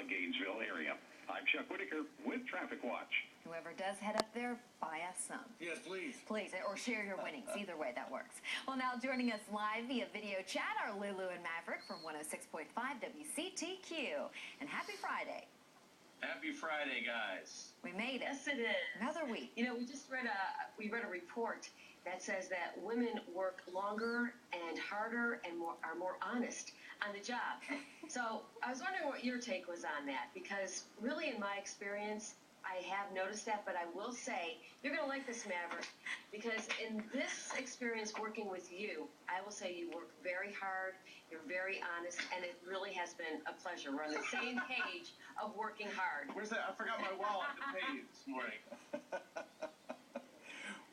Gainesville area. I'm Chuck Whitaker with Traffic Watch. Whoever does head up there, buy us some. Yes, please. Please, or share your winnings. Either way, that works. Well, now joining us live via video chat are Lulu and Maverick from 106.5 Wctq. And happy Friday. Happy Friday, guys. We made it. Yes, it is. Another week. You know, we read a report that says that women work longer and harder and are more honest on the job. So I was wondering what your take was on that, because really in my experience, I have noticed that, but I will say, you're going to like this, Maverick, because in this experience working with you, I will say you work very hard, you're very honest, and it really has been a pleasure. We're on the same page of working hard. Where's that? I forgot my wallet to pay you this morning.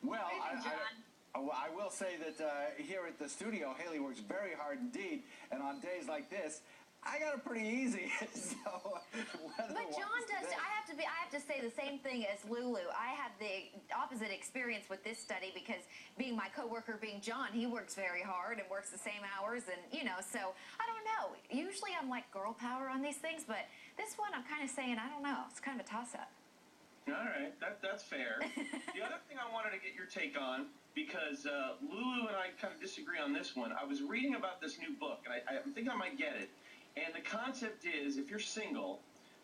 Well, John. I will say that here at the studio, Haley works very hard indeed, and on days like this, I got it pretty easy. But John does. I have to say the same thing as Lulu. I have the opposite experience with this study because being my coworker, being John, he works very hard and works the same hours, and so I don't know. Usually I'm like girl power on these things, but this one I'm kind of saying I don't know. It's kind of a toss-up. All right, that's fair. The other thing I wanted to get your take on, because Lulu and I kind of disagree on this one. I was reading about this new book, and I think I might get it. And the concept is, if you're single,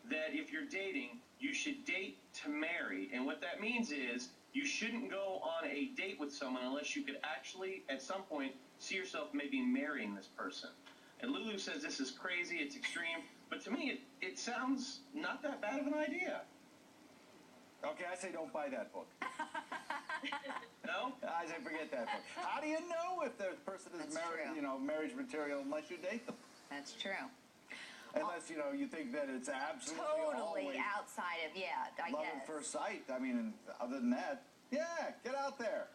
that if you're dating, you should date to marry. And what that means is you shouldn't go on a date with someone unless you could actually, at some point, see yourself maybe marrying this person. And Lulu says this is crazy, it's extreme, but to me, it sounds not that bad of an idea. Okay, I say don't buy that book. No? I say forget that book. How do you know if the person is marriage material unless you date them? That's true. Unless, you think that it's absolutely totally outside of, I love guess. at first sight. I mean, other than that, yeah, get out there.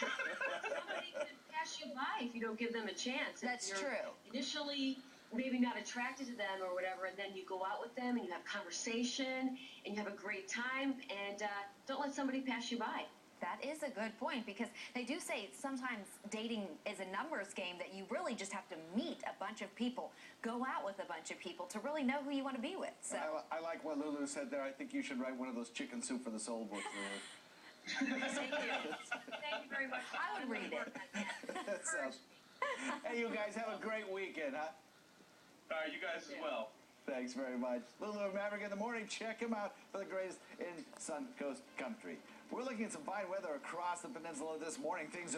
Somebody could pass you by if you don't give them a chance. That's true. Initially, maybe not attracted to them or whatever, and then you go out with them and you have conversation and you have a great time, and don't let somebody pass you by. That is a good point, because they do say sometimes dating is a numbers game, that you really just have to meet a bunch of people, go out with a bunch of people to really know who you want to be with. So I like what Lulu said there. I think you should write one of those Chicken Soup for the Soul books. Thank you. Thank you very much. I would read it. Hey, you guys have a great weekend, huh? All right, you guys as well. Thanks very much. Lulu and Maverick in the morning. Check him out for the greatest in Suncoast Country. We're looking at some fine weather across the peninsula this morning. Things are